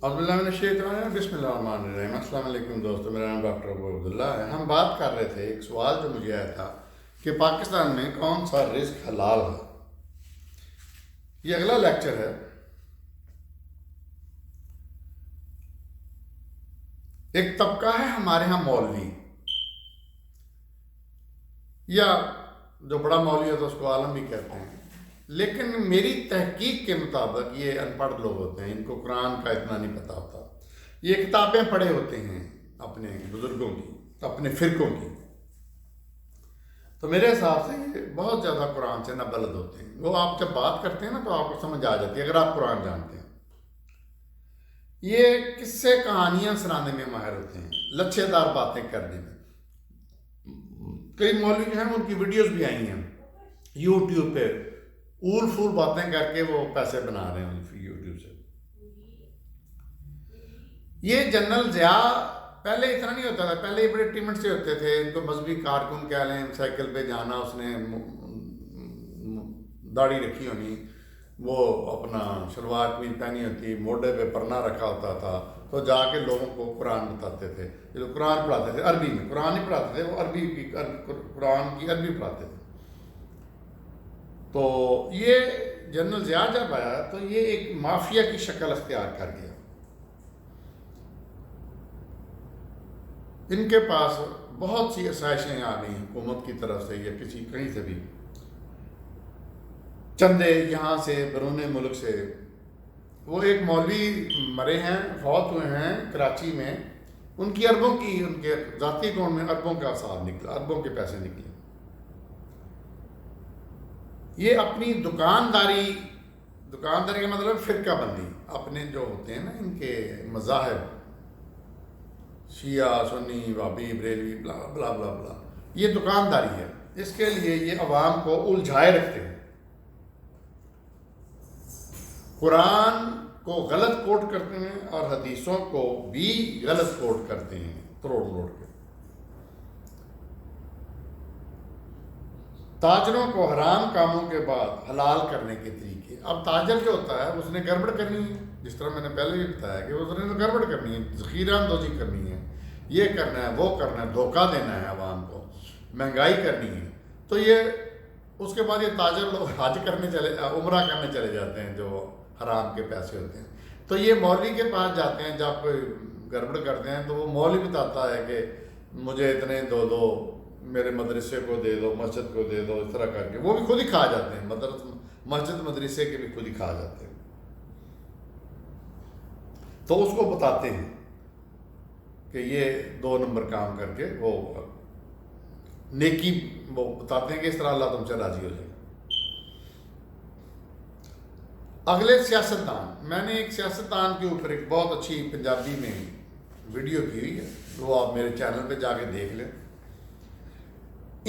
بسم اللہ الرحمن الرحیم۔ السلام علیکم دوستو، میرا نام ڈاکٹر ابو عبداللہ ہے۔ ہم بات کر رہے تھے، ایک سوال جو مجھے آیا تھا کہ پاکستان میں کون سا رزق حلال ہے۔ یہ اگلا لیکچر ہے۔ ایک طبقہ ہے ہمارے ہاں مولوی، یا جو بڑا مولوی ہے تو اس کو عالم بھی کہتے ہیں، لیکن میری تحقیق کے مطابق یہ ان پڑھ لوگ ہوتے ہیں، ان کو قرآن کا اتنا نہیں پتہ ہوتا۔ یہ کتابیں پڑھے ہوتے ہیں اپنے بزرگوں کی، اپنے فرقوں کی، تو میرے حساب سے یہ بہت زیادہ قرآن سے نہ بلد ہوتے ہیں۔ وہ آپ جب بات کرتے ہیں نا تو آپ کو سمجھ آ جاتی ہے اگر آپ قرآن جانتے ہیں۔ یہ قصے کہانیاں سنانے میں ماہر ہوتے ہیں، لچھے دار باتیں کرنے میں۔ کئی مولوی ہیں، ان کی ویڈیوز بھی آئی ہیں یوٹیوب پہ، اول فول باتیں کر کے وہ پیسے بنا رہے ہیں یوٹیوب سے۔ یہ جنرل ضیاء پہلے اتنا نہیں ہوتا تھا، پہلے یہ بڑے ٹیمنٹ سے ہوتے تھے، ان کو مذہبی کارکن کہہ لیں، سائیکل پہ جانا، اس نے داڑھی رکھی ہونی، وہ اپنا شلوار قمیض پہنی ہوتی، موڈے پہ پرنا رکھا ہوتا تھا، تو جا کے لوگوں کو قرآن بتاتے تھے۔ جو قرآن پڑھاتے تھے عربی میں، قرآن نہیں پڑھاتے تھے، وہ قرآن کی عربی پڑھاتے تھے۔ تو یہ جنرل ضیاء جب آیا تو یہ ایک مافیا کی شکل اختیار کر گیا۔ ان کے پاس بہت سی آسائشیں آ گئی حکومت کی طرف سے یا کہیں سے بھی، چندے یہاں سے بیرون ملک سے۔ وہ ایک مولوی مرے ہیں، فوت ہوئے ہیں کراچی میں، ان کی اربوں کی، ان کے ذاتی اکاؤنٹ میں اربوں کا حساب نکلا، اربوں کے پیسے نکلے۔ یہ اپنی دکانداری کا مطلب فرقہ بندی، اپنے جو ہوتے ہیں نا ان کے مذاہب، شیعہ، سنی، وہابی، بریلوی، بلا بلا بلا بلا، یہ دکانداری ہے۔ اس کے لیے یہ عوام کو الجھائے رکھتے ہیں، قرآن کو غلط کوٹ کرتے ہیں اور حدیثوں کو بھی غلط کوٹ کرتے ہیں، تروڑ موڑ کے۔ تاجروں کو حرام کاموں کے بعد حلال کرنے کے طریقے۔ اب تاجر جو ہوتا ہے اس نے گڑبڑ کرنی ہے، جس طرح میں نے پہلے بھی بتایا کہ اس نے تو گڑبڑ کرنی ہے، ذخیرہ اندوزی کرنی ہے، یہ کرنا ہے، وہ کرنا ہے، دھوکہ دینا ہے عوام کو، مہنگائی کرنی ہے۔ تو یہ اس کے بعد یہ تاجر لوگ حج کرنے عمرہ کرنے چلے جاتے ہیں، جو حرام کے پیسے ہوتے ہیں۔ تو یہ مولوی کے پاس جاتے ہیں جب کوئی گڑبڑ کرتے ہیں، تو وہ مولوی بتاتا ہے کہ مجھے اتنے دو، میرے مدرسے کو دے دو، مسجد کو دے دو، اس طرح کر کے وہ بھی خود ہی کھا جاتے ہیں، مسجد مدرسے کے بھی خود ہی کھا جاتے ہیں۔ تو اس کو بتاتے ہیں کہ یہ 2 نمبر کام کر کے وہ نیکی، وہ بتاتے ہیں کہ اس طرح اللہ تم سے راضی ہو جائے۔ اگلے سیاستدان، میں نے ایک سیاستدان کے اوپر ایک بہت اچھی پنجابی میں ویڈیو کی ہوئی ہے، وہ آپ میرے چینل پہ جا کے دیکھ لیں۔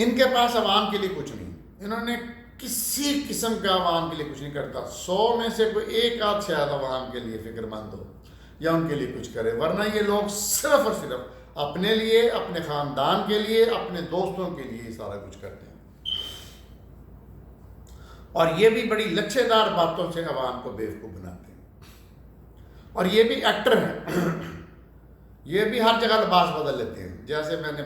ان کے پاس عوام کے لیے کچھ نہیں، انہوں نے کسی قسم کا عوام کے لیے کچھ نہیں کرتا۔ 100 میں سے کوئی ایک آدھ شاید عوام کے لیے فکر مند ہو یا ان کے لیے کچھ کرے، ورنہ یہ لوگ صرف اور صرف اپنے لیے، اپنے خاندان کے لیے، اپنے دوستوں کے لیے سارا کچھ کرتے ہیں۔ اور یہ بھی بڑی لچھے دار باتوں سے عوام کو بیوقوف بناتے ہیں۔ اور یہ بھی ایکٹر ہیں، یہ بھی ہر جگہ لباس بدل لیتے ہیں۔ جیسے میں نے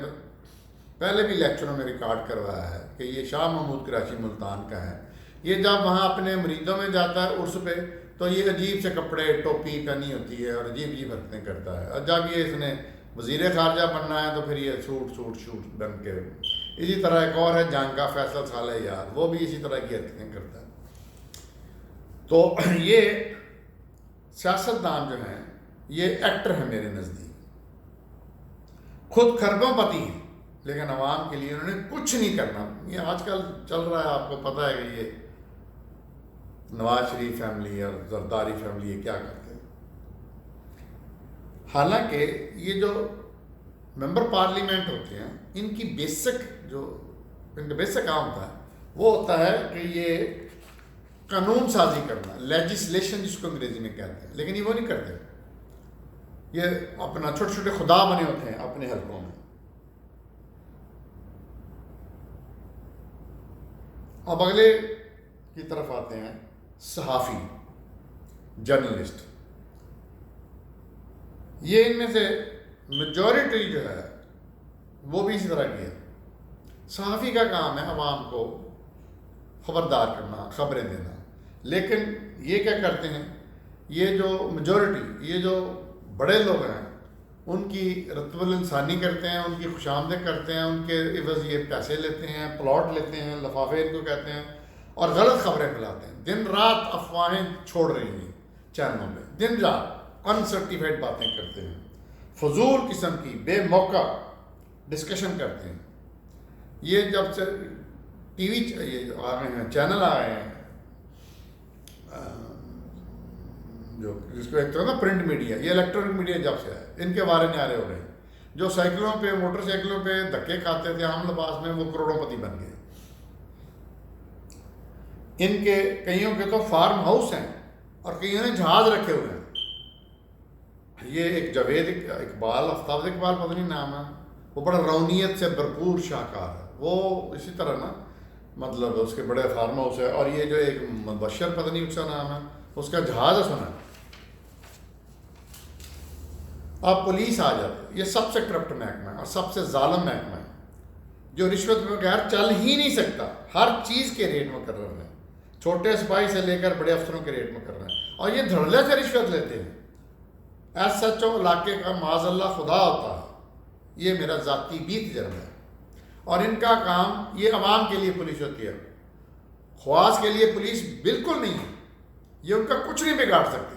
پہلے بھی لیکچروں میں ریکارڈ کروایا ہے کہ یہ شاہ محمود کراچی ملتان کا ہے، یہ جب وہاں اپنے مریدوں میں جاتا ہے عرس پہ تو یہ عجیب سے کپڑے، ٹوپی پہنی ہوتی ہے اور عجیب عجیب حرکتیں کرتا ہے، اور جب یہ اس نے وزیر خارجہ بننا ہے تو پھر یہ سوٹ بن کے۔ اسی طرح ایک اور ہے جانکا فیصل صالح یار، وہ بھی اسی طرح کی حرکتیں کرتا ہے۔ تو یہ سیاستدان جو ہیں یہ ایکٹر ہیں میرے نزدیک، خود خربوں پتی ہیں لیکن عوام کے لیے انہوں نے کچھ نہیں کرنا۔ یہ آج کل چل رہا ہے، آپ کو پتہ ہے کہ یہ نواز شریف فیملی اور زرداری فیملی یہ کیا کرتے ہیں۔ حالانکہ یہ جو ممبر پارلیمنٹ ہوتے ہیں، ان کی ان کا بیسک کام ہوتا ہے وہ ہوتا ہے کہ یہ قانون سازی کرنا، لیجسلیشن جس کو انگریزی میں کہتے ہیں، لیکن یہ وہ نہیں کرتے۔ یہ اپنا چھوٹے چھوٹے خدا بنے ہوتے ہیں اپنے حلقوں میں۔ اب اگلے کی طرف آتے ہیں، صحافی، جرنلسٹ۔ یہ ان میں سے میجورٹی جو ہے وہ بھی اسی طرح کی ہے۔ صحافی کا کام ہے عوام کو خبردار کرنا، خبریں دینا، لیکن یہ کیا کرتے ہیں، یہ جو میجورٹی، یہ جو بڑے لوگ ہیں، ان کی رتب الانسانی کرتے ہیں، ان کی خوش آمدید کرتے ہیں، ان کے عوض یہ پیسے لیتے ہیں، پلاٹ لیتے ہیں، لفافے ان کو کہتے ہیں، اور غلط خبریں پھیلاتے ہیں۔ دن رات افواہیں چھوڑ رہی ہیں چینلوں پہ، دن رات انسرٹیفائڈ باتیں کرتے ہیں، فضول قسم کی بے موقع ڈسکشن کرتے ہیں۔ یہ جب سے ٹی وی یہ آ گئے ہیں، چینل آ گئے ہیں، جو جس کو ایک طرح نا پرنٹ میڈیا، یہ الیکٹرانک میڈیا جب سے ہے، ان کے بارے میں آرے ہو رہے ہیں۔ جو سائیکلوں پہ، موٹر سائیکلوں پہ دھکے کھاتے تھے عام لباس میں، وہ کروڑوں پتی بن گئے۔ ان کے کئیوں کے تو فارم ہاؤس ہیں اور کئیوں نے جہاز رکھے ہوئے ہیں۔ یہ ایک جاوید اقبال، آفتاب اقبال پتہ نہیں نام ہے، وہ بڑا رونیت سے بھرپور شاہکار ہے، وہ اسی طرح نا مطلب اس کے بڑے فارم ہاؤس ہے۔ اور یہ جو ایک مبشر پتہ نہیں اس کا نام ہے، اس کا جہاز ہے سنا ہے۔ اب پولیس آ جاتی، یہ سب سے کرپٹ محکمہ ہے اور سب سے ظالم محکمہ ہے، جو رشوت کے بغیر چل ہی نہیں سکتا۔ ہر چیز کے ریٹ مقرر ہیں، چھوٹے سپاہی سے لے کر بڑے افسروں کے ریٹ مقرر ہیں، اور یہ دھڑلے سے رشوت لیتے ہیں۔ ایس ایچ او علاقے کا معاذ اللہ خدا ہوتا ہے، یہ میرا ذاتی بھی تجربہ ہے۔ اور ان کا کام، یہ عوام کے لیے پولیس ہوتی ہے، خواص کے لیے پولیس بالکل نہیں ہے، یہ ان کا کچھ نہیں بگاڑ سکتی۔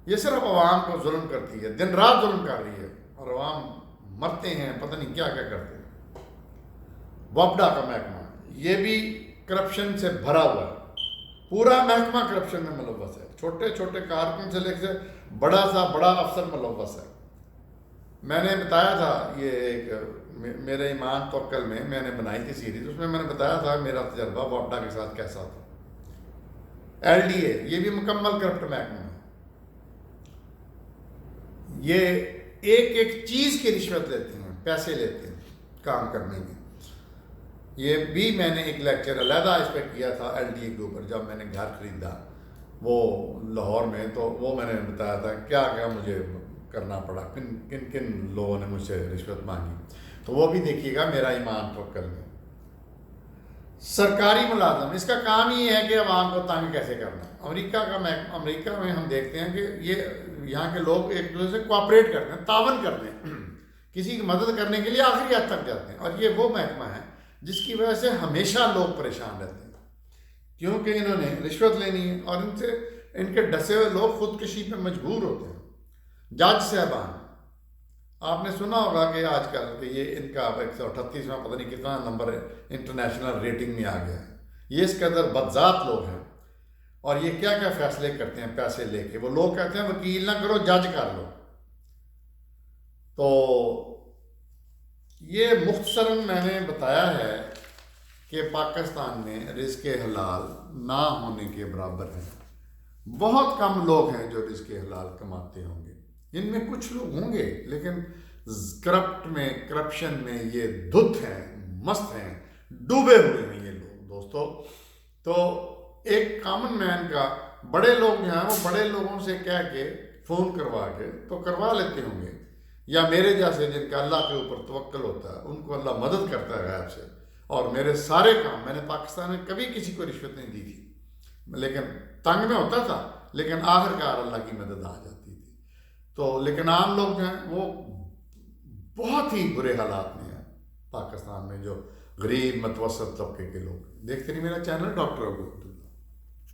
یہ صرف عوام کو ظلم کرتی ہے، دن رات ظلم کر رہی ہے، اور عوام مرتے ہیں، پتہ نہیں کیا کیا کرتے ہیں۔ وپڈا کا محکمہ، یہ بھی کرپشن سے بھرا ہوا ہے، پورا محکمہ کرپشن میں ملوث ہے، چھوٹے چھوٹے کارکن سے لے کے بڑا سا بڑا افسر ملوث ہے۔ میں نے بتایا تھا، یہ ایک میرے ایمان توکل میں میں نے بنائی تھی سیریز، اس میں میں نے بتایا تھا میرا تجربہ وپڈا کے ساتھ کیسا تھا۔ ایل ڈی اے، یہ بھی مکمل کرپٹ محکمہ ہے، یہ ایک ایک چیز کی رشوت لیتے ہیں، پیسے لیتے ہیں کام کرنے میں۔ یہ بھی میں نے ایک لیکچر علیحدہ اس پہ کیا تھا ایل ڈی اے کے اوپر، جب میں نے گھر خریدا وہ لاہور میں، تو وہ میں نے بتایا تھا کیا کیا مجھے کرنا پڑا، کن کن لوگوں نے مجھ سے رشوت مانگی، تو وہ بھی دیکھیے گا میرا ایمان توکل میں۔ سرکاری ملازم، اس کا کام ہی ہے کہ عوام کو تنگ کیسے کرنا ہے۔ امریکہ میں ہم دیکھتے ہیں کہ یہ یہاں کے لوگ ایک دوسرے سے کوآپریٹ کرتے ہیں، تعاون کرتے ہیں، کسی کی مدد کرنے کے لیے آخری حد تک جاتے ہیں۔ اور یہ وہ محکمہ ہے جس کی وجہ سے ہمیشہ لوگ پریشان رہتے ہیں، کیونکہ انہوں نے رشوت لینی ہے، اور ان کے ڈسے ہوئے لوگ خودکشی پہ مجبور ہوتے ہیں۔ جج صاحبان، آپ نے سنا ہوگا کہ آج کل کہ یہ ان کا 138واں پتہ نہیں کتنا نمبر انٹرنیشنل ریٹنگ میں آ گیا ہے۔ یہ اس قدر بدذات لوگ ہیں، اور یہ کیا کیا فیصلے کرتے ہیں پیسے لے کے۔ وہ لوگ کہتے ہیں وکیل نہ کرو، جج کر لو۔ تو یہ مختصراً میں نے بتایا ہے کہ پاکستان میں رزق حلال نہ ہونے کے برابر ہے۔ بہت کم لوگ ہیں جو رزق حلال کماتے ہوں گے، ان میں کچھ لوگ ہوں گے، لیکن کرپشن میں یہ دھت ہیں، مست ہیں، ڈوبے ہوئے ہیں یہ لوگ دوستو۔ تو ایک کامن مین کا، بڑے لوگ جو ہیں وہ بڑے لوگوں سے کہہ کے فون کروا کے تو کروا لیتے ہوں گے، یا میرے جیسے جن کا اللہ کے اوپر توکل ہوتا ہے، ان کو اللہ مدد کرتا ہے غیب سے۔ اور میرے سارے کام، میں نے پاکستان میں کبھی کسی کو رشوت نہیں دی تھی، لیکن تنگ میں ہوتا تھا، لیکن آخر کار اللہ کی مدد آ جاتی تھی۔ تو لیکن عام لوگ جو ہیں وہ بہت ہی برے حالات میں ہیں پاکستان میں، جو غریب متوسط طبقے کے لوگ۔ دیکھتے نہیں میرا چینل ڈاکٹر ابو عبداللہ۔